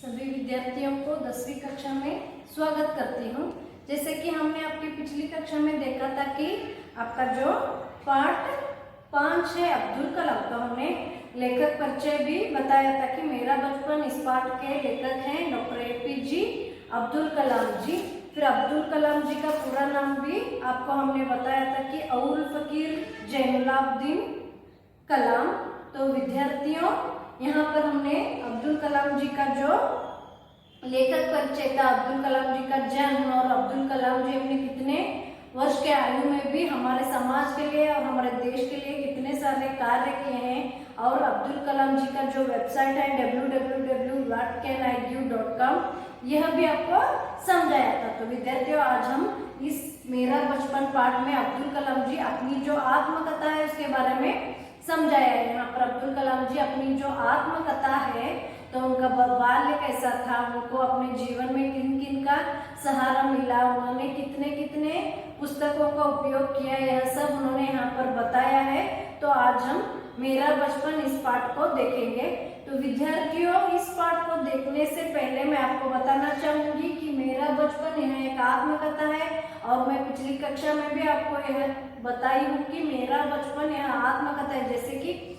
सभी विद्यार्थियों को 10वीं कक्षा में स्वागत करती हूँ। जैसे कि हमने आपकी पिछली कक्षा में देखा था कि आपका जो पाठ 5 है अब्दुल कलाम, तो हमने लेखक परिचय भी बताया था कि मेरा बचपन, इस पाठ के लेखक हैं डॉक्टर APJ अब्दुल कलाम जी। फिर अब्दुल कलाम जी का पूरा नाम भी आपको हमने बताया था कि अउल फकीर जैनुलाब्दीन कलाम। तो विद्यार्थियों, यहाँ पर हमने अब्दुल कलाम जी का जो लेखक परिचय था, अब्दुल कलाम जी का जन्म और अब्दुल कलाम जी अपने कितने वर्ष के आयु में भी हमारे समाज के लिए और हमारे देश के लिए कितने सारे कार्य किए हैं, और अब्दुल कलाम जी का जो वेबसाइट है www.whatcanido.com, यह भी आपको समझाया था। तो विद्यार्थियों, आज हम इस मेरा बचपन पाठ में अब्दुल कलाम जी अपनी जो आत्मकथा है उसके बारे में समझाया है। यहाँ पर अब्दुल कलाम जी अपनी जो आत्मकथा है, तो उनका बाल्य कैसा था, उनको अपने जीवन में किन किन का सहारा मिला, उन्होंने कितने कितने पुस्तकों का उपयोग किया, यह सब उन्होंने यहाँ पर बताया है। तो आज हम मेरा बचपन इस पाठ को देखेंगे। तो विद्यार्थियों, इस पाठ को देखने से पहले मैं आपको बताना चाहूंगी कि मेरा बचपन यह एक आत्मकथा है, और मैं पिछली कक्षा में भी आपको यह बताई हूँ कि मेरा बचपन यह आत्मकथा है। जैसे कि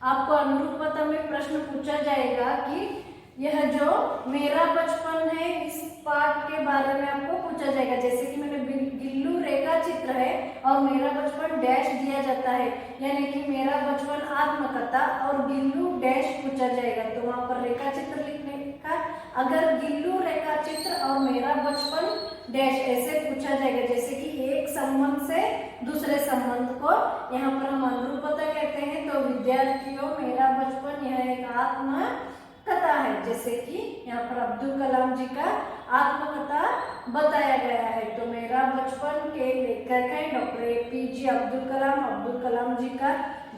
आपको अनुरूपता में प्रश्न पूछा जाएगा कि यह जो मेरा बचपन है इस पाठ के बारे में आपको पूछा जाएगा। जैसे कि मैंने गिल्लू रेखा चित्र है और मेरा बचपन डैश दिया जाता है, यानी कि मेरा बचपन आत्मकथा और गिल्लू डैश पूछा जाएगा। तो वहां पर रेखा चित्र लिखने का, अगर गिल्लू रेखा चित्र और मेरा बचपन डैश ऐसे पूछा जाएगा, जैसे कि एक संबंध से दूसरे संबंध को यहाँ पर हम अनुरूपता कहते हैं। तो विद्यार्थियों, मेरा बचपन यह एक आत्मकथा है, जैसे कि यहाँ पर अब्दुल कलाम जी का आत्मकथा बताया गया है। तो मेरा बचपन के लेखक है डॉक्टर APJ अब्दुल कलाम। अब्दुल कलाम जी का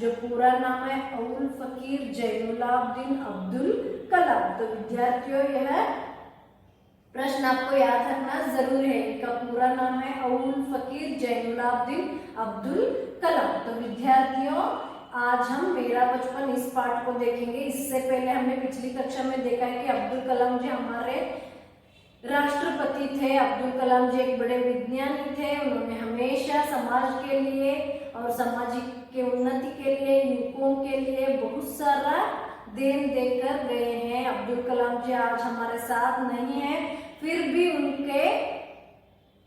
जो पूरा नाम है अउल फकीर जैनुलाब्दीन अब्दुल कलाम। तो विद्यार्थियों, यह प्रश्न आपको याद रखना जरूर है। इनका पूरा नाम है अउल फकीर जैनुलाब्दीन अब्दुल कलाम। तो विद्यार्थियों, आज हम मेरा बचपन इस पाठ को देखेंगे। इससे पहले हमने पिछली कक्षा में देखा है कि अब्दुल कलाम जी हमारे राष्ट्रपति थे। अब्दुल कलाम जी एक बड़े विज्ञानी थे। उन्होंने हमेशा समाज के लिए और सामाजिक के उन्नति के लिए, युवकों के लिए बहुत सारा देन देकर गए हैं। अब्दुल कलाम जी आज हमारे साथ नहीं है, फिर भी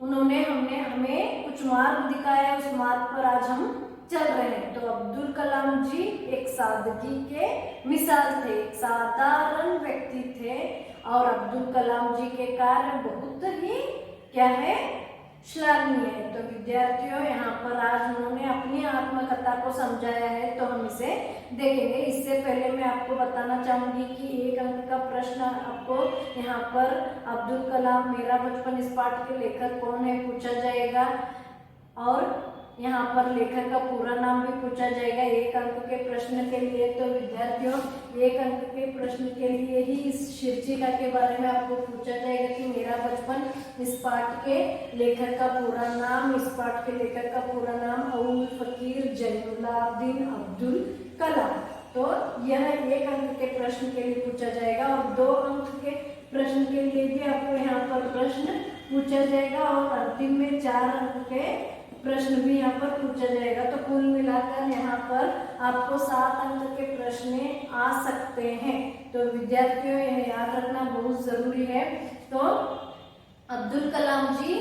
उन्होंने हमें कुछ मार्ग दिखाया, उस मार्ग पर आज हम चल रहे हैं। तो अब्दुल कलाम जी एक सादगी के मिसाल थे, एक साधारण व्यक्ति थे, और अब्दुल कलाम जी के कार्य बहुत ही क्या है, श्लाघनीय है। तो विद्यार्थियों, यहाँ पर आज उन्होंने अपनी आत्मकथा को समझाया है, तो हम इसे देखेंगे। इससे पहले मैं आपको बताना चाहूंगी कि 1 अंक का प्रश्न आपको यहाँ पर अब्दुल कलाम मेरा बचपन इस पाठ के लेखक कौन है पूछा जाएगा, और यहाँ पर लेखक का पूरा नाम भी पूछा जाएगा 1 अंक के प्रश्न के लिए। तो विद्यार्थियों, 1 अंक के प्रश्न के लिए ही इस शीर्षिका के बारे में आपको पूछा जाएगा कि मेरा बचपन इस पाठ के लेखक का पूरा नाम, इस पाठ के लेखक का पूरा नाम अउल फकीर जैनुलाब्दीन अब्दुल कलाम। तो यह 1 अंक के प्रश्न के लिए पूछा जाएगा, और 2 अंक के प्रश्न के लिए भी आपको यहाँ पर प्रश्न पूछा जाएगा, और अंतिम में 4 अंक के प्रश्न भी यहाँ पर पूछा जाएगा। तो कुल मिलाकर यहाँ पर आपको 7 अंक के प्रश्न आ सकते हैं। तो विद्यार्थियों, यह याद रखना बहुत जरूरी है। तो अब्दुल कलाम जी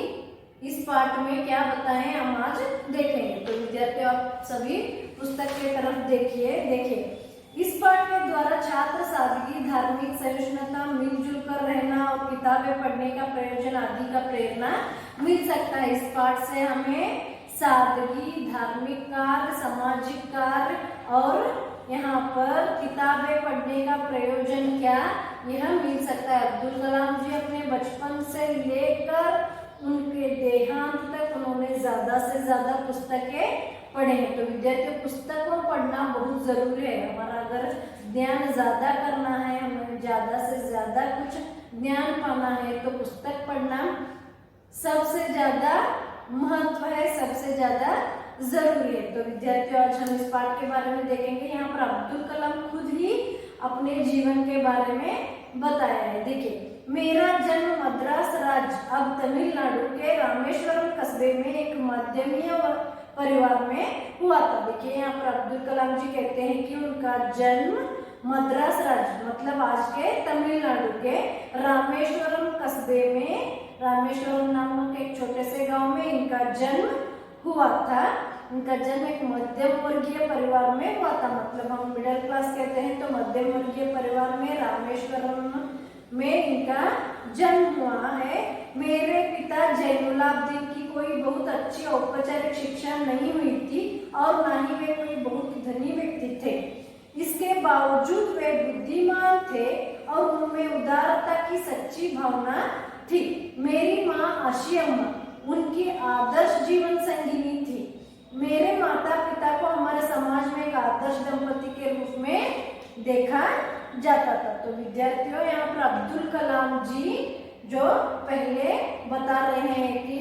इस पाठ में क्या बताएं हम आज देखेंगे। तो विद्यार्थियों, आप सभी पुस्तक की तरफ देखिए। इस पाठ के द्वारा छात्र सादगी, धार्मिक सहिष्णुता, मिलजुल कर रहना और किताबें पढ़ने का प्रयोजन आदि का प्रेरणा मिल सकता है। इस पाठ से हमें सादगी, धार्मिक कार्य, सामाजिक कार्य और यहाँ पर किताबें पढ़ने का प्रयोजन क्या, यह मिल सकता है। अब्दुल कलाम जी अपने बचपन से लेकर उनके देहांत तक उन्होंने ज्यादा से ज्यादा पुस्तकें पढ़े हैं। तो विद्यार्थियों, पुस्तकों पढ़ना बहुत जरूरी है। हमारा अगर ज्ञान ज्यादा करना है, हमें ज्यादा से ज्यादा कुछ ज्ञान पाना है, तो पुस्तक पढ़ना सबसे ज्यादा महत्व है, सबसे ज्यादा जरूरी है। तो विद्यार्थियों, आज हम इस पाठ के बारे में देखेंगे। यहाँ पर अब्दुल कलाम खुद ही अपने जीवन के बारे में बताया है। देखिए, मेरा जन्म मद्रास राज्य अब तमिलनाडु के रामेश्वरम कस्बे में एक मध्यमीय परिवार में हुआ था। देखिए, यहाँ पर अब्दुल कलाम जी कहते हैं कि उनका जन्म मद्रास राज्य मतलब आज के तमिलनाडु के रामेश्वरम कस्बे में, रामेश्वरम नामक एक छोटे से गांव में इनका जन्म हुआ था। इनका जन्म एक मध्यम वर्गीय परिवार में हुआ था, मतलब हम मिडिल क्लास कहते हैं तो मध्यम वर्गीय परिवार में रामेश्वरम में इनका जन्म हुआ है। मेरे पिता जैनुलाब्दीन की कोई बहुत अच्छी औपचारिक शिक्षा नहीं हुई थी और ना ही वे कोई बहुत धनी व्यक्ति थे। इसके बावजूद वे बुद्धिमान थे और उनमें उदारता की सच्ची भावना थी। मेरी माँ आशी अम्मा उनकी आदर्श जीवन संगिनी थी। मेरे माता पिता को हमारे समाज में एक आदर्श दंपति के रूप में देखा जाता था। तो विद्यार्थियों, यहाँ पर अब्दुल कलाम जी जो पहले बता रहे हैं कि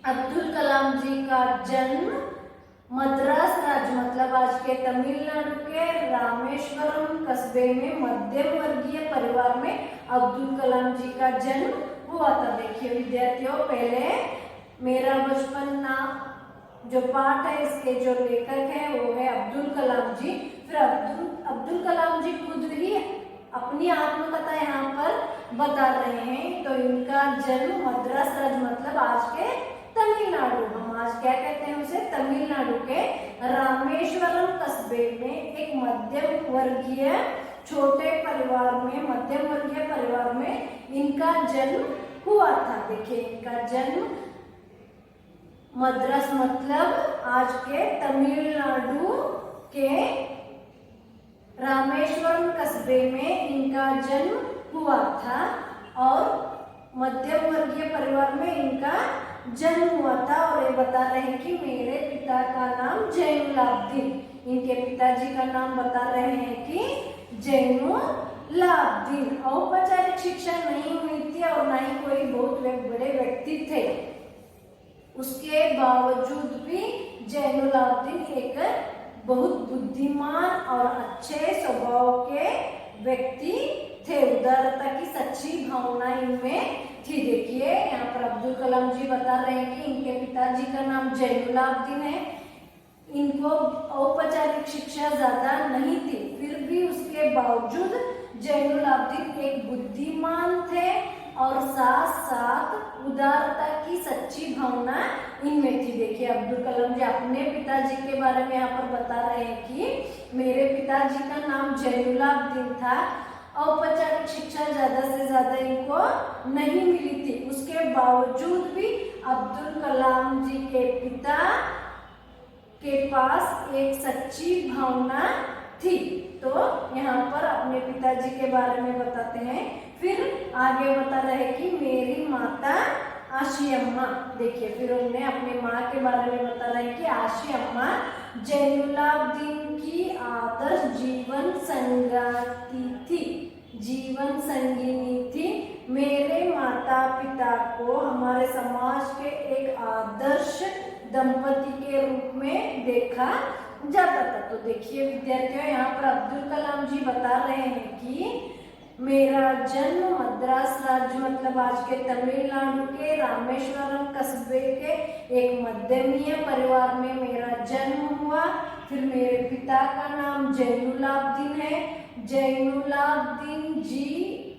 अब्दुल कलाम जी का जन्म मद्रास राज्य मतलब आज के तमिलनाडु के रामेश्वरम कस्बे में मध्यम वर्गीय परिवार में अब्दुल कलाम जी का जन्म हुआ था। देखिए विद्यार्थियों, पहले मेरा बचपन ना जो पाठ है इसके जो लेखक है वो है अब्दुल कलाम जी। फिर अब्दुल कलाम जी खुद ही अपनी आत्मकथा यहाँ पर बता रहे हैं। तो इनका जन्म मद्रास राज्य मतलब आज के तमिलनाडु, हम आज क्या कहते हैं उसे, तमिलनाडु के रामेश्वरम कस्बे में एक मध्यम वर्गीय छोटे परिवार में, मध्यम वर्गीय परिवार में इनका जन्म हुआ था। देखिए, इनका जन्म मद्रास मतलब आज के तमिलनाडु के रामेश्वरम कस्बे में इनका जन्म हुआ था और मध्यम वर्गीय परिवार में इनका जन्म हुआ था। और ये बता रहे हैं कि मेरे पिता का नाम जैनुलाब्दीन, इनके पिताजी का नाम बता रहे हैं कि जैनुलाब्दीन। औपचारिक शिक्षा नहीं हुई थी और ना ही कोई बहुत बड़े व्यक्ति थे, उसके बावजूद भी जैनुलाब्दीन एक बहुत बुद्धिमान और अच्छे स्वभाव के व्यक्ति थे। उदारता की सच्ची भावना इनमें थी। देखिए, यहाँ पर अब्दुल कलाम जी बता रहे हैं कि इनके पिताजी का नाम जैनुलाब्दीन है। इनको औपचारिक शिक्षा ज्यादा नहीं थी, फिर भी उसके बावजूद जैनुलाब्दीन एक बुद्धिमान थे और साथ साथ उदारता की सच्ची भावना इनमें थी। देखिए, अब्दुल कलाम जी अपने पिताजी के बारे में यहाँ पर बता रहे हैं कि मेरे पिताजी का नाम जैनुलाब्दीन था। औपचारिक शिक्षा ज्यादा से ज्यादा इनको नहीं मिली थी, उसके बावजूद भी अब्दुल कलाम जी के पिता के पास एक सच्ची भावना थी। तो यहाँ पर अपने पिताजी के बारे में बताते हैं। फिर आगे बता रहे कि मेरी माता आशी अम्मा, देखिए फिर उन्हें अपनी माँ के बारे में बता रहे कि आशी अम्मा जैनुलाब्दीन की आदर्श जीवन संगाती थी, जीवन संगिनी थी। मेरे माता पिता को हमारे समाज के एक आदर्श दंपति के रूप में देखा जाता था। तो देखिए विद्यार्थियों, यहाँ पर अब्दुल कलाम जी बता रहे हैं कि मेरा जन्म मद्रास राज्य मतलब आज के तमिलनाडु के रामेश्वरम कस्बे के एक मध्यमीय परिवार में मेरा जन्म हुआ। फिर मेरे पिता का नाम जैनुलाब्दीन है। जैनुलाब्दीन जी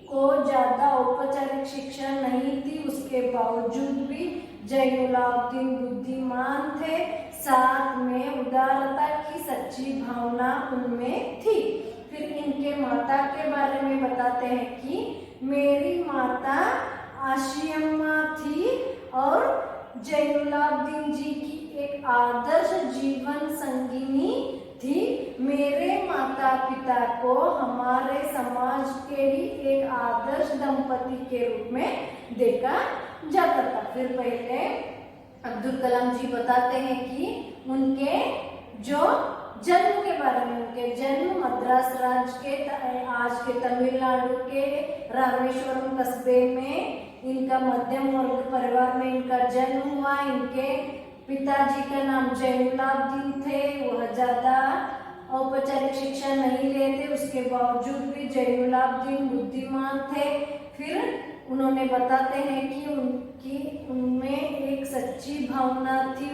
को ज्यादा औपचारिक शिक्षा नहीं थी, उसके बावजूद भी जैनुलाब्दीन बुद्धिमान थे, साथ में उदारता की सच्ची भावना उनमें थी। फिर इनके माता के बारे में बताते हैं कि मेरी माता आशी अम्मा थी और जैनुलाब्दीन जी की एक आदर्श जीवन संगिनी थी। मेरे माता पिता को हमारे समाज के ही एक आदर्श दंपति के रूप में देखा जाता था। फिर पहले अब्दुल कलाम जी बताते हैं कि उनके जो जन्म के बारे में, उनके जन्म मद्रास राज्य के आज के तमिलनाडु के रामेश्वरम कस्बे में इनका मध्यम वर्ग परिवार में इनका जन्म हुआ। इनके पिताजी का नाम जैनुलाब्दीन थे, वह ज्यादा औपचारिक शिक्षा नहीं लेते, उसके बावजूद भी जैनुलाब्दीन बुद्धिमान थे। फिर उन्होंने बताते हैं कि उनमें एक सच्ची भावना थी।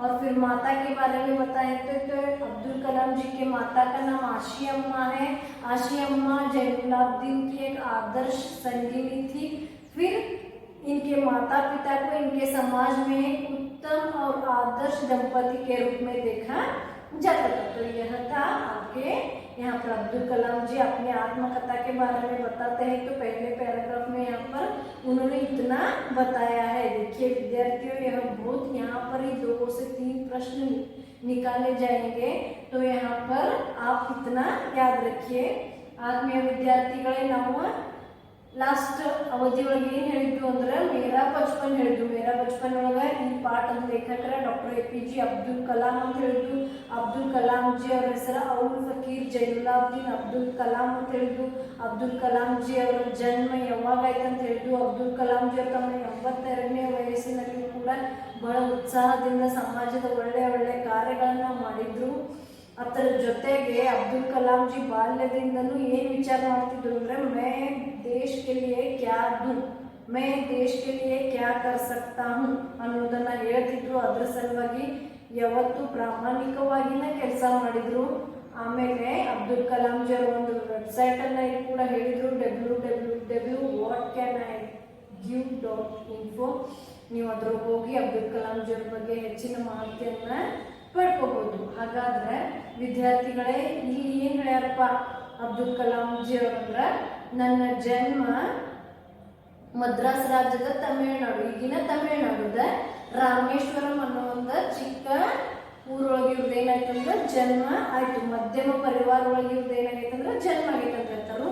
और फिर माता के बारे में बताएं तो अब्दुल कलाम जी के माता का नाम आशी अम्मा है। आशी अम्मा जैनुलाब्दीन की एक आदर्श संगिनी थी। फिर इनके माता पिता को इनके समाज में एक उत्तम और आदर्श दंपति के रूप में देखा जाता था। तो यह था आपके यहाँ पर अब्दुल कलाम जी अपने आत्मकथा के बारे में बताते हैं। तो पहले पैराग्राफ में यहाँ पर उन्होंने इतना बताया है। देखिए विद्यार्थियों, यह बहुत यहाँ पर ही 2 से 3 प्रश्न निकाले जाएंगे, तो यहाँ पर आप इतना याद रखिए। आत्मीय विद्याರ್ಥಿಗಳೇ, ನಾವು ಲಾಸ್ಟ್ ಅವಧಿ ಒಳಗೆ ಏನು ಹೇಳಿದ್ವಿ ಅಂದ್ರೆ ಮೇರಾ ಬಚಪನ್ ಹೇಳಿದ್ವಿ. ಮೇರಾ ಬಚಪನ್ ಒಳಗೆ ಈ ಪಾಠದ ಲೇಖಕರ ಡಾಕ್ಟರ್ APJ ಅಬ್ದುಲ್ ಕಲಾಂ ಅಂತ ಹೇಳಿದ್ವಿ. ಅಬ್ದುಲ್ ಕಲಾಂ ಜಿ ಅವರ ಹೆಸರು ಔಲ್ ಫಕೀರ್ ಜೈನುಲಾಬ್ದೀನ್ ಅಬ್ದುಲ್ ಕಲಾಂ ಅಂತ ಹೇಳಿದ್ವಿ. ಅಬ್ದುಲ್ ಕಲಾಂ ಜಿ ಅವರ ಜನ್ಮ ಯಾವಾಗಾಯ್ತು ಅಂತ ಹೇಳಿದ್ವಿ. ಅಬ್ದುಲ್ ಕಲಾಂ ಜಿ ಅವರು ತಮ್ಮ 82ನೇ ವಯಸ್ಸಿನಲ್ಲಿ ಕೂಡ ಬಹಳ ಉತ್ಸಾಹದಿಂದ ಸಮಾಜದ ಒಳ್ಳೆಯ ಕಾರ್ಯಗಳನ್ನ ಮಾಡಿದ್ರು. ಅದರ ಜೊತೆಗೆ ಅಬ್ದುಲ್ ಕಲಾಂ ಜಿ ಬಾಲ್ಯದಿಂದಲೂ ಏನು ವಿಚಾರ ಮಾಡ್ತಿದ್ರು ಅಂದ್ರೆ ಮೈ ದೇಶ್ ಕೆ ಲಿಯೆ ಕ್ಯಾ ದೂ, ಮೈ ದೇಶ್ ಕೆ ಲಿಯೆ ಕ್ಯಾ ಕರ್ ಸಕ್ತಾ ಹೂಂ ಅನ್ನೋದನ್ನ ಹೇಳ್ತಿದ್ರು. ಅದರ ಸಲುವಾಗಿ ಯಾವತ್ತು ಪ್ರಾಮಾಣಿಕವಾಗಿನ ಕೆಲಸ ಮಾಡಿದ್ರು. ಆಮೇಲೆ ಅಬ್ದುಲ್ ಕಲಾಂ ಜಿ ಅವರ ಒಂದು ವೆಬ್ಸೈಟ್ ಅನ್ನ ಕೂಡ ಹೇಳಿದ್ರು, www.whatcanigive.info. ನೀವು ಅದ್ರ ಹೋಗಿ ಅಬ್ದುಲ್ ಕಲಾಂ ಜಿ ಅವ್ರ ಬಗ್ಗೆ ಹೆಚ್ಚಿನ ಮಾಹಿತಿಯನ್ನ ಪಡ್ಕೋಬಹುದು. ಹಾಗಾದ್ರೆ ವಿದ್ಯಾರ್ಥಿಗಳೇ, ಇಲ್ಲಿ ಏನ್ ಹೇಳ್ಯಾರಪ್ಪ ಅಬ್ದುಲ್ ಕಲಾಂ ಜಿ ಅವ್ರಂದ್ರ, ನನ್ನ ಜನ್ಮ ಮದ್ರಾಸ್ ರಾಜ್ಯದ ತಮಿಳುನಾಡು, ಈಗಿನ ತಮಿಳುನಾಡುದ ರಾಮೇಶ್ವರಂ ಅನ್ನೋ ಒಂದು ಚಿಕ್ಕ ಊರೊಳಗೆ ಇವ್ರದ್ದು ಏನಾಯ್ತಂದ್ರೆ ಜನ್ಮ ಆಯ್ತು. ಮಧ್ಯಮ ಪರಿವಾರ ಒಳಗೆ ಇವ್ರದ್ದು ಏನಾಗೈತಂದ್ರೆ ಜನ್ಮ ಆಗೈತೆ ಅಂತ ಹೇಳ್ತಾರು.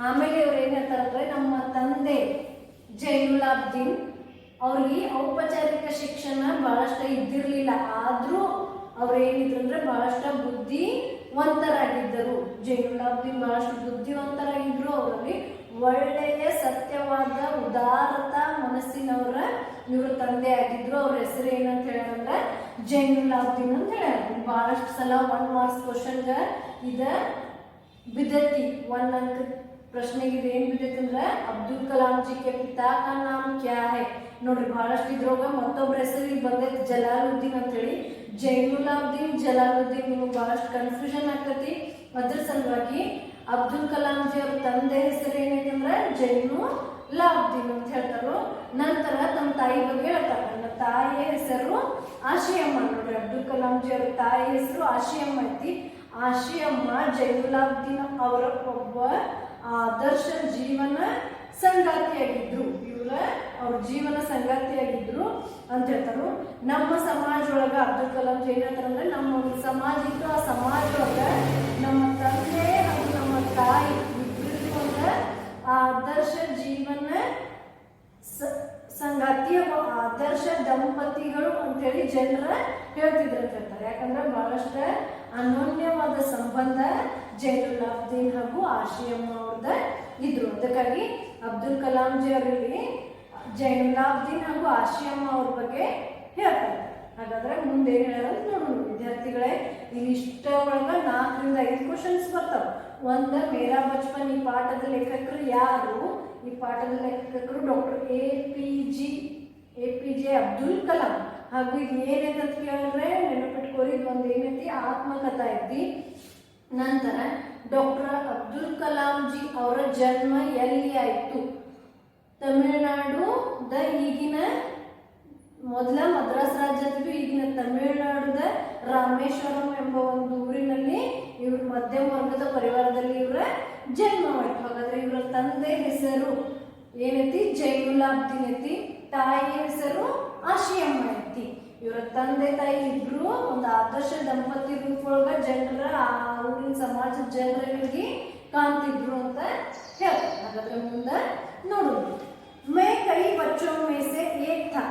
ಆಮೇಲೆ ಇವ್ರು ಏನ್ ಹೇಳ್ತಾರಂದ್ರೆ, ನಮ್ಮ ತಂದೆ ಜೈನುಲಾಬ್ದೀನ್ ಅವ್ರಿಗೆ ಔಪಚಾರಿಕ ಶಿಕ್ಷಣ ಬಹಳಷ್ಟು ಇದ್ದಿರ್ಲಿಲ್ಲ, ಆದ್ರೂ ಅವ್ರು ಏನಿದ್ರು ಅಂದ್ರೆ ಬಹಳಷ್ಟು ಬುದ್ಧಿವಂತರಾಗಿದ್ದರು. ಜೈನುಲಾಬ್ದೀನ್ ಬಹಳಷ್ಟು ಬುದ್ಧಿವಂತರಾಗಿದ್ರು. ಅವರಲ್ಲಿ ಒಳ್ಳೆಯ ಸತ್ಯವಾದ ಉದಾರತ ಮನಸ್ಸಿನವರ ಇವರು ತಂದೆ ಆಗಿದ್ರು. ಅವ್ರ ಹೆಸರು ಏನಂತ ಹೇಳಂದ್ರೆ ಜೈನುಲಾಬ್ದೀನ್ ಅಂತ ಹೇಳ್ಯಾರ. ಬಹಳಷ್ಟು ಸಲ 1 ಮಾರ್ಕ್ಸ್ ಕ್ವಶನ್ಗ ಇದ ಬಿದ್ದತಿ. 1 ಅಂಕ ಪ್ರಶ್ನೆಗೆ ಇದು ಏನ್ ಬಿದ್ದೈತಿ ಅಂದ್ರೆ, ಅಬ್ದುಲ್ ಕಲಾಂ ಜಿ ಕೆ ಪಿತಾ ಕಾ ನಾಮ್ ಕ್ಯಾ ಹೈ. ನೋಡ್ರಿ, ಬಹಳಷ್ಟು ಇದ್ರೊಳಗ ಮತ್ತೊಬ್ಬರ ಹೆಸರು ಇಲ್ಲಿ ಬಂದೈತಿ ಜಲಾಲುದ್ದೀನ್ ಅಂತ ಹೇಳಿ. ಜೈನುಲಾಬ್ದೀನ್ ಜಲಾಲುದ್ದೀನ್ ನಿಮಗೆ ಬಹಳಷ್ಟು ಕನ್ಫ್ಯೂಷನ್ ಆಗ್ತೈತಿ. ಅದ್ರ ಸಲುವಾಗಿ ಅಬ್ದುಲ್ ಕಲಾಂ ಜಿ ಅವ್ರ ತಂದೆ ಹೆಸರು ಏನೈತೆ ಅಂದ್ರೆ ಜೈನುಲಾಬ್ದೀನ್ ಅಂತ ಹೇಳ್ತಾರು. ನಂತರ ತಮ್ಮ ತಾಯಿ ಬಗ್ಗೆ ಹೇಳ್ತಾರೆ. ನನ್ನ ತಾಯಿಯ ಹೆಸರು ಆಶಿಯಮ್ಮ. ನೋಡ್ರಿ, ಅಬ್ದುಲ್ ಕಲಾಂ ಜಿ ಅವ್ರ ತಾಯಿ ಹೆಸರು ಆಶಿಯಮ್ಮ ಐತಿ. ಆಶಿಯಮ್ಮ ಜೈನುಲಾಬ್ದೀನ್ ಅವರ ಒಬ್ಬ ಆದರ್ಶ ಜೀವನ ಸಂಗಾತಿಯಾಗಿದ್ರು. ಅವ್ರ ಜೀವನ ಸಂಗಾತಿಯಾಗಿದ್ರು ಅಂತ ಹೇಳ್ತಾರು. ನಮ್ಮ ಸಮಾಜ ಒಳಗ ಅಬ್ದುಲ್ ಕಲಾಂ ಜಿ ಏನಂತಾರಂದ್ರೆ, ನಮ್ಮ ಒಂದು ಸಮಾಜ ಇತ್ತು, ಆ ಸಮಾಜ ಒಳಗ ನಮ್ಮ ತಂದೆ ಹಾಗೂ ನಮ್ಮ ತಾಯಿ ಇಬ್ಬರಿಗೂ ಒಂದು ಆದರ್ಶ ಜೀವನ ಸಂಗಾತಿಯ ಆದರ್ಶ ದಂಪತಿಗಳು ಅಂತೇಳಿ ಜನರ ಹೇಳ್ತಿದ್ರು ಅಂತ ಹೇಳ್ತಾರೆ. ಯಾಕಂದ್ರೆ ಬಹಳಷ್ಟು ಅನನ್ಯವಾದ ಸಂಬಂಧ ಜೈನುಲಾಬ್ದೀನ್ ಹಾಗೂ ಆಶಿಯಮ್ಮ ಅವ್ರದ ಇದ್ರು. ಅದಕ್ಕಾಗಿ ಅಬ್ದುಲ್ ಕಲಾಂ ಜಿ ಅವರಲ್ಲಿ ಜೈನುಲಾಬ್ದೀನ್ ಹಾಗೂ ಆಶಿಯಮ್ಮ ಅವ್ರ ಬಗ್ಗೆ ಹೇಳ್ತಾರೆ. ಹಾಗಾದ್ರೆ ಮುಂದೆ ಏನ್ ಹೇಳೋದು ನೋಡೋಣ ವಿದ್ಯಾರ್ಥಿಗಳೇ. ಇಲ್ಲಿ ಇಷ್ಟ ಒಳಗ 4 ರಿಂದ 5 ಕ್ವಶನ್ಸ್ ಬರ್ತಾವ. ಒಂದ ಮೇರಾ ಬಚಪನ್. ಈ ಪಾಠದ ಲೇಖಕರು ಯಾರು? ಈ ಪಾಠದ ಲೇಖಕರು ಡಾಕ್ಟರ್ APJ ಅಬ್ದುಲ್ ಕಲಾಂ. ಹಾಗೂ ಇದು ಏನೈತೆ ಅಂತ ಕೇಳಿದ್ರೆ ನೆನಪಿಟ್ಕೋರಿ, ಒಂದು ಏನೈತಿ ಆತ್ಮಕಥಾ ಐತಿ. ನಂತರ ಡಾಕ್ಟರ್ ಅಬ್ದುಲ್ ಕಲಾಂ ಜಿ ಅವರ ಜನ್ಮ ಎಲ್ಲಿ ಆಯಿತು? ತಮಿಳುನಾಡುದ ಈಗಿನ ಮೊದಲ ಮದ್ರಾಸ್ ರಾಜ್ಯದ ಈಗಿನ ತಮಿಳುನಾಡುದ ರಾಮೇಶ್ವರಂ ಎಂಬ ಒಂದು ಊರಿನಲ್ಲಿ ಇವರು ಮಧ್ಯಮ ವರ್ಗದ ಪರಿವಾರದಲ್ಲಿ ಇವರ ಜನ್ಮವಾಯಿತು. ಹಾಗಾದ್ರೆ ಇವರ ತಂದೆ ಹೆಸರು ಏನೈತಿ? ಜೈನುಲಾಬ್ದೀನ್ ಐತಿ. ತಾಯಿ ಹೆಸರು ಆಶಿಯಮ್ಮ ಐತಿ. ಇವರ ತಂದೆ ತಾಯಿ ಇಬ್ರು ಒಂದು ಆದರ್ಶ ದಂಪತಿ ರೂಪೊಳಗ ಜನರ ಆ ಊರಿನ ಸಮಾಜದ ಜನರಿಗೆ ಕಾಣ್ತಿದ್ರು ಅಂತ ಹೇಳ್ತಾರೆ. ಹಾಗಾದ್ರೆ ಮುಂದೆ ನೋಡೋದು. मैं कई बच्चों में से एक था,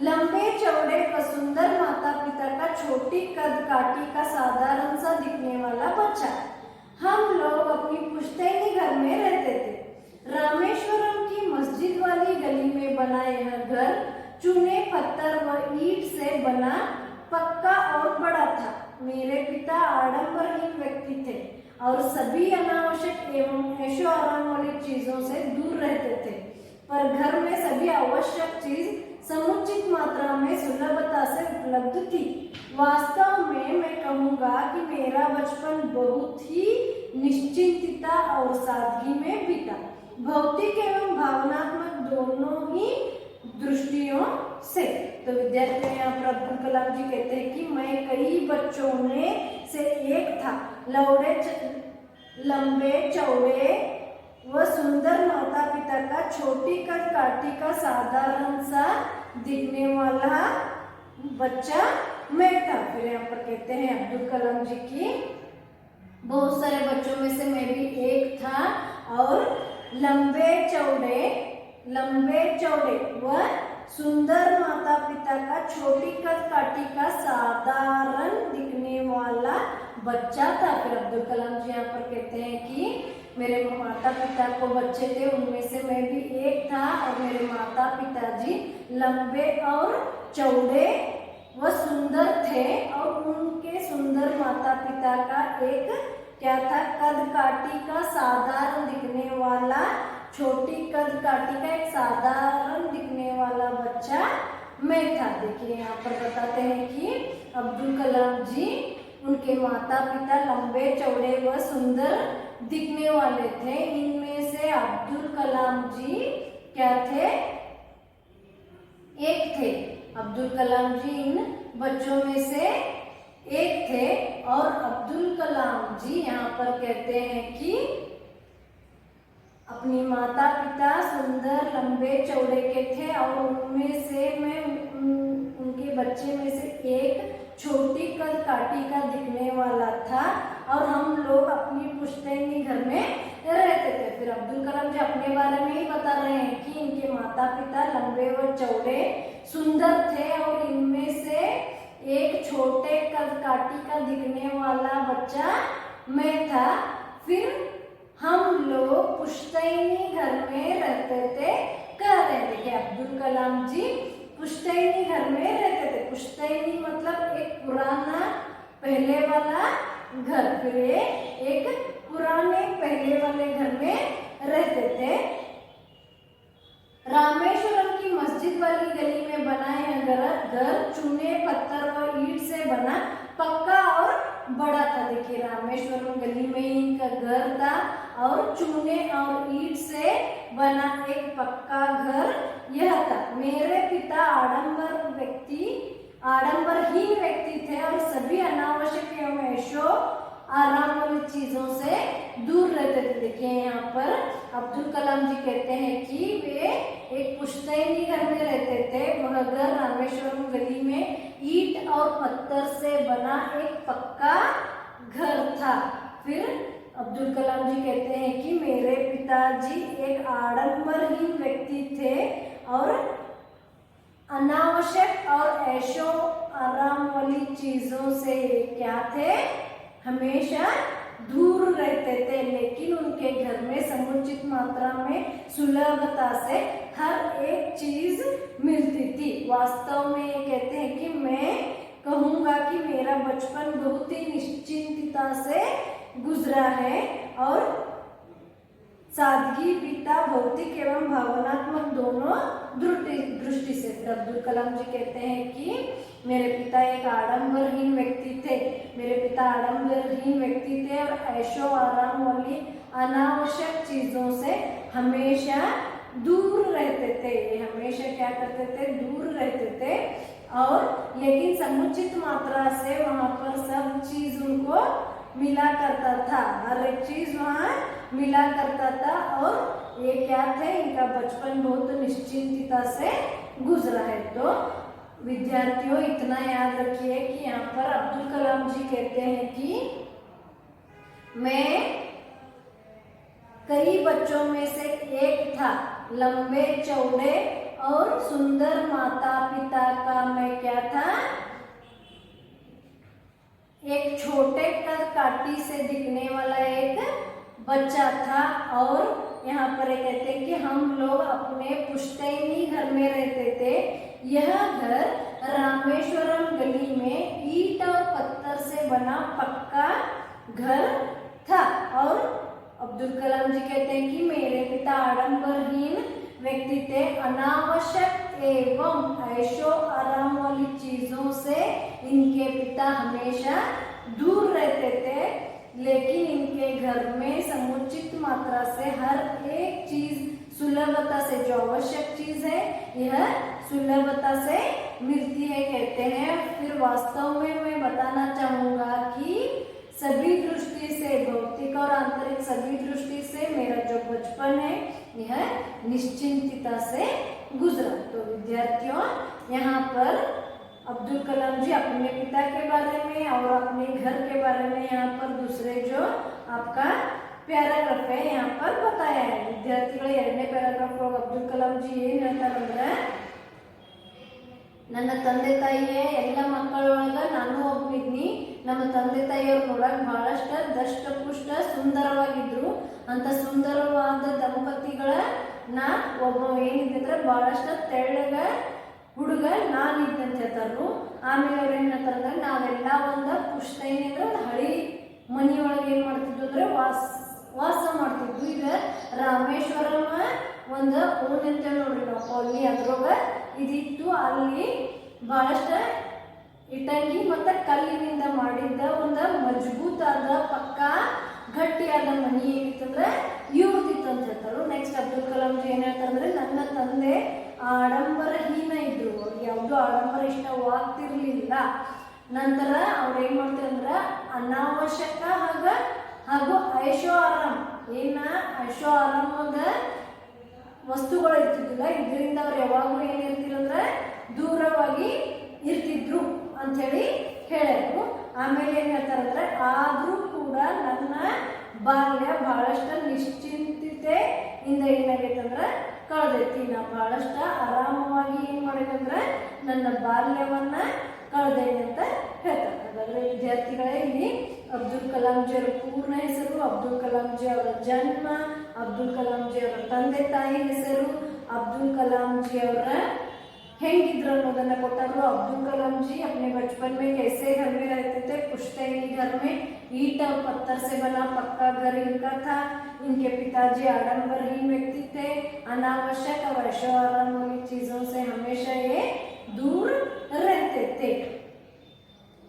लंबे चौड़े व सुंदर माता पिता का छोटी कद काठी का साधारण सा दिखने वाला बच्चा। हम लोग अपनी पुश्तैनी घर में रहते थे। रामेश्वरम की मस्जिद वाली गली में बना यह घर चूने पत्थर व ईंट से बना, पक्का और बड़ा था। मेरे पिता आडंबरहीन व्यक्ति और सभी अनावश्यक एवं ऐशो आराम वाली चीजों से दूर रहते थे, पर घर में सभी आवश्यक चीज समुचित मात्रा में सुलभता से उपलब्ध थी। वास्तव में मैं कहूँगा कि मेरा बचपन बहुत ही निश्चिंतता और सादगी में बीता, भौतिक एवं भावनात्मक दोनों ही दृष्टियों से। तो विद्यार्थी यहाँ पर अब्दुल कलाम जी कहते हैं कि मैं कई बच्चों में से एक था, लंबे चौड़े व सुंदर माता पिता का, छोटी कद काठी का साधारण सा दिखने वाला बच्चा मैं था। फिर यहाँ पर कहते हैं अब्दुल कलाम जी की बहुत सारे बच्चों में से मैं भी एक था और लंबे चौड़े व सुंदर माता पिता का, छोटी कद काठी का साधारण दिखने वाला बच्चा था। फिर अब्दुल कलाम जी यहाँ पर कहते हैं कि मेरे माता पिता को बच्चे थे, उनमें से मैं भी एक था और मेरे माता पिताजी लंबे और चौड़े व सुंदर थे और उनके सुंदर माता पिता का एक क्या था, कद काठी का साधारण दिखने वाला, छोटी कद काठी का एक साधारण दिखने वाला बच्चा मैं था। देखिए यहाँ पर बताते हैं कि अब्दुल कलाम जी उनके माता पिता लंबे चौड़े व सुंदर दिखने वाले थे। इनमें से अब्दुल कलाम जी क्या थे, एक थे। अब्दुल कलाम जी इन बच्चों में से एक थे और अब्दुल कलाम जी यहाँ पर कहते हैं कि अपनी माता पिता सुंदर लंबे चौड़े के थे और उनमें से मैं उनके बच्चे में से एक छोटी कद काठी का दिखने वाला था और हम लोग अपनी पुश्तैनी घर में रहते थे। फिर अब्दुल कलाम जी अपने बारे में ही बता रहे हैं कि इनके माता पिता लंबे व चौड़े सुंदर थे और इनमें से एक छोटे कद काठी का दिखने वाला बच्चा मैं था। फिर हम लोग पुश्तैनी घर में रहते थे। कह रहे थे कि अब्दुल कलाम जी पुश्तैनी घर में रहते थे। पुश्तैनी मतलब एक पुराना पहले वाला घर, फिर एक पुराने पहले वाले घर में रहते थे। रामेश्वरम की मस्जिद वाली गली में बना यह घर चूने पत्थर और ईंट से बना, पक्का और बड़ा था। देखिए रामेश्वरम गली में इनका घर था और चूने और ईंट से बना एक पक्का घर यह था। मेरे पिता आडंबरहीन व्यक्ति थे और सभी अनावश्यक एवं ऐशो आराम वाली चीजों से दूर रहते थे। देखिए यहाँ पर अब्दुल कलाम जी कहते हैं कि वे एक पुश्तैनी घर में रहते थे। वह घर रामेश्वरम गली में ईंट और पत्थर से बना एक पक्का घर था। फिर अब्दुल कलाम जी कहते हैं कि मेरे पिताजी एक आडंबरहीन व्यक्ति थे और अनावश्यक और ऐशो आराम वाली चीजों से क्या थे, हमेशा दूर रहते थे, लेकिन उनके घर में समुचित मात्रा में सुलभता से हर एक चीज मिलती थी। वास्तव में ये कहते हैं कि मैं कहूँगा कि मेरा बचपन बहुत ही निश्चिंतता से गुजरा है और सादगी बीता, भौतिक एवं भावनात्मक दोनों दृष्टि से। फिर अब्दुल कलाम जी कहते हैं कि मेरे पिता एक आडंबरहीन व्यक्ति थे। मेरे पिता आडंबरहीन व्यक्ति थे और ऐशो आराम वाली अनावश्यक चीजों से हमेशा दूर रहते थे। हमेशा क्या करते थे, दूर रहते थे और लेकिन समुचित मात्रा से वहाँ पर सब चीज उनको मिला करता था, हर एक चीज वहाँ मिला करता था और ये क्या थे, इनका बचपन बहुत निश्चिंतता से गुजरा है। तो विद्यार्थियों इतना याद रखिए कि यहाँ पर अब्दुल कलाम जी कहते हैं कि मैं कई बच्चों में से एक था, लंबे चौड़े और सुंदर माता पिता का मैं क्या था, एक छोटे कद काठी से दिखने वाला एक बच्चा था। और यहाँ पर कहते हैं कि हम लोग अपने पुश्तैनी घर में रहते थे। यह घर रामेश्वरम गली में ईंट और पत्थर से बना पक्का घर था। आडंबरहीन व्यक्ति थे। अनावश्यक एवं ऐशो आराम वाली चीजों से इनके पिता हमेशा दूर रहते थे, लेकिन इनके घर में समुचित मात्रा से हर एक चीज सुलभता से, जो आवश्यक चीज है यह सुलभता से मिलती है कहते हैं। फिर वास्तव में मैं बताना चाहूंगा कि सभी दृष्टि से, भौतिक और आंतरिक सभी दृष्टि से मेरा जो बचपन है यह निश्चिंतता से गुजरा। तो विद्यार्थियों, यहाँ पर अब्दुल कलाम जी अपने पिता के बारे में और अपने घर के बारे में यहाँ पर दूसरे जो आपका पैराग्राफ है यहाँ पर बताया है। ವಿದ್ಯಾರ್ಥಿಗಳೇ, ಎರಡನೇ ಪ್ಯಾರಾಗ್ರಾಫ್ ಒಳಗೆ ಅಬ್ದುಲ್ ಕಲಾಂ ಜಿ ಏನು ಹೇಳ್ತಾರಂದ್ರೆ, ನನ್ನ ತಂದೆ ತಾಯಿಯೇ ಎಲ್ಲ ಮಕ್ಕಳೊಳಗ ನಾನು ಒಬ್ಬನಿದ್ನಿ. ನಮ್ಮ ತಂದೆ ತಾಯಿಯವ್ರು ನೋಡಕ್ ಬಹಳಷ್ಟು ದಷ್ಟ ಪುಷ್ಟ ಸುಂದರವಾಗಿದ್ರು. ಅಂತ ಸುಂದರವಾದ ದಂಪತಿಗಳ ನಾ ಒಬ್ಬ ಏನಿದ್ರೆ ಬಹಳಷ್ಟು ತೆಳ್ಳಗ ಹುಡುಗ ನಾನಿದ್ದೆ ಅಂತ ಹೇಳ್ತಾರು. ಆಮೇಲೆ ಅವ್ರು ಏನ್ ಹೇಳ್ತಾರಂದ್ರೆ, ನಾವೆಲ್ಲ ಒಂದು ಪುಷ್ಟೈನಿ ಅಂದ್ರೆ ಒಂದು ಹಳಿ ಮನಿಯೊಳಗೆ ಏನ್ ಮಾಡ್ತಿದ್ವು ಅಂದ್ರೆ ವಾಸ ಮಾಡ್ತಿದ್ವು. ಈಗ ರಾಮೇಶ್ವರಂ ಒಂದು ಓಣಿ ಅಂತ ನೋಡ್ರಿ ನಾವು, ಅಲ್ಲಿ ಅದ್ರೊಳಗ ಇದಿತ್ತು. ಅಲ್ಲಿ ಬಹಳಷ್ಟು ಇಟಂಗಿ ಮತ್ತು ಕಲ್ಲಿನಿಂದ ಮಾಡಿದ್ದ ಒಂದು ಮಜಬೂತಾದ ಪಕ್ಕ ಗಟ್ಟಿಯಾದ ಮನಿ ಏನಿತ್ತಂದ್ರೆ ಇವ್ರದಿತ್ತು ಅಂತ ಹೇಳ್ತಾರೆ. ನೆಕ್ಸ್ಟ್ ಅಬ್ದುಲ್ ಕಲಾಂ ಜಿ ಏನ್ ಹೇಳ್ತಾರಂದ್ರೆ, ನನ್ನ ತಂದೆ ಆಡಂಬರಹೀನ ಇದ್ರು, ಅವ್ರಿಗೆ ಯಾವುದೂ ಆಡಂಬರ ಇಷ್ಟವಾಗ್ತಿರ್ಲಿಲ್ಲ. ನಂತರ ಅವ್ರು ಏನ್ ಮಾಡ್ತಾರಂದ್ರೆ ಅನಾವಶ್ಯಕ ಹಾಗೂ ಐಶೋ ಆರಾಮ್, ಏನ ಐಶೋ ಆರಾಮದ ವಸ್ತುಗಳು ಇರ್ತಿದ್ದಿಲ್ಲ. ಇದರಿಂದ ಅವ್ರು ಯಾವಾಗಲೂ ಏನಿರ್ತಿರಂದ್ರೆ ದೂರವಾಗಿ ಇರ್ತಿದ್ರು ಅಂತ ಹೇಳಿ ಹೇಳಿದ್ರು. ಆಮೇಲೆ ಏನ್ ಹೇಳ್ತಾರಂದ್ರೆ, ಆದ್ರೂ ಕೂಡ ನನ್ನ ಬಾಲ್ಯ ಬಹಳಷ್ಟು ನಿಶ್ಚಿಂತತೆಯಿಂದ ಏನಾಗೈತಂದ್ರೆ ಕಳೆದೈತಿ. ನಾ ಬಹಳಷ್ಟು ಆರಾಮವಾಗಿ ಏನ್ ಮಾಡೈತಂದ್ರೆ ನನ್ನ ಬಾಲ್ಯವನ್ನ ಕಳೆದೈತೆ ಅಂತ ಹೇಳ್ತಾರೆ. ಹಾಗಾದ್ರೆ ವಿದ್ಯಾರ್ಥಿಗಳೇ, ಇಲ್ಲಿ ಅಬ್ದುಲ್ ಕಲಾಂ ಜಿ ಅವರ ಪೂರ್ಣ ಹೆಸರು, ಅಬ್ದುಲ್ ಕಲಾಂ ಜಿ ಅವರ ಜನ್ಮ, ಅಬ್ದುಲ್ ಕಲಾಂ ಜಿ ಅವರ ತಂದೆ ತಾಯಿ ಹೆಸರು, ಅಬ್ದುಲ್ कलाम जी ಅವರ ಹೆಂಗಿದ್ರು ಅನ್ನೋದನ್ನ ಕೊಟ್ಟರು. अब्दुल कलाम जी अपने बचपन में कैसे घर में रहते थे? पुश्तैनी घर में, ईंट और पत्थर से बना पक्का घर इनका था. इनके पिताजी आडंबरहीन व्यक्ति थे. अनावश्यक और ऐशो आराम वाली चीजों से हमेशा ये दूर रहते थे.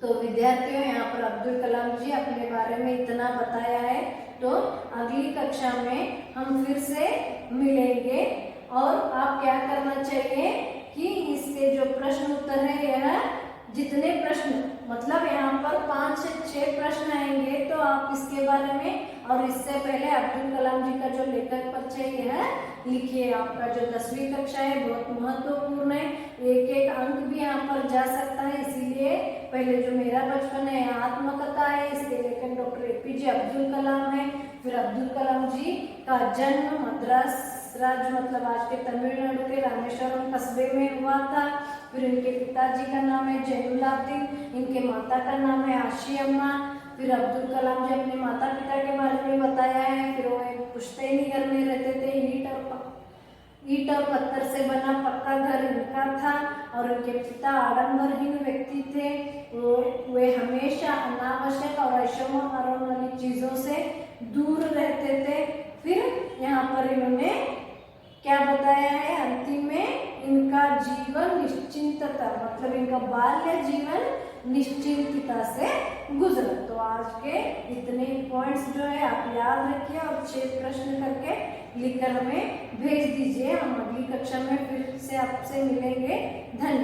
तो विद्यार्थियों, यहाँ पर अब्दुल कलाम जी अपने बारे में इतना बताया है. तो अगली कक्षा में हम फिर से मिलेंगे और आप क्या करना चाहिए कि इसके जो प्रश्न उत्तर है, यह जितने प्रश्न मतलब यहाँ पर 5 से 6 प्रश्न आएंगे, तो आप इसके बारे में और इससे पहले अब्दुल कलाम जी का जो लेखक परिचय यह लिखिए. आपका जो 10वीं कक्षा है बहुत महत्वपूर्ण है, एक एक अंक भी यहाँ पर जा सकता है. इसीलिए पहले जो मेरा बचपन है आत्मकथा है, इसके लेखक डॉक्टर APJ अब्दुल कलाम है. फिर अब्दुल कलाम जी का जन्म मद्रास राज्य मतलब आज के तमिलनाडु के रामेश्वरम कस्बे में हुआ था. फिर इनके पिताजी का नाम है जैनुलाब्दीन, इनके माता का नाम है आशी अम्मा. फिर अब्दुल कलाम जी अपने माता पिता के बारे में बताया है. फिर वो एक पुश्तैनी घर में रहते थे. ईंट और पत्थर से बना पक्का घर इनका था और उनके पिता आडंबरहीन व्यक्ति थे. वे हमेशा अनावश्यक और ऐशो आराम वाली चीजों से दूर रहते थे. फिर यहाँ पर इन्होंने क्या बताया है, अंतिम में इनका जीवन निश्चिंतता मतलब इनका बाल्य जीवन निश्चिंतता से गुजरा. तो आज के इतने पॉइंट्स जो है आप याद रखिए और 6 प्रश्न करके लिखकर हमें भेज दीजिए. हम अगली कक्षा में फिर से आपसे मिलेंगे. धन्यवाद.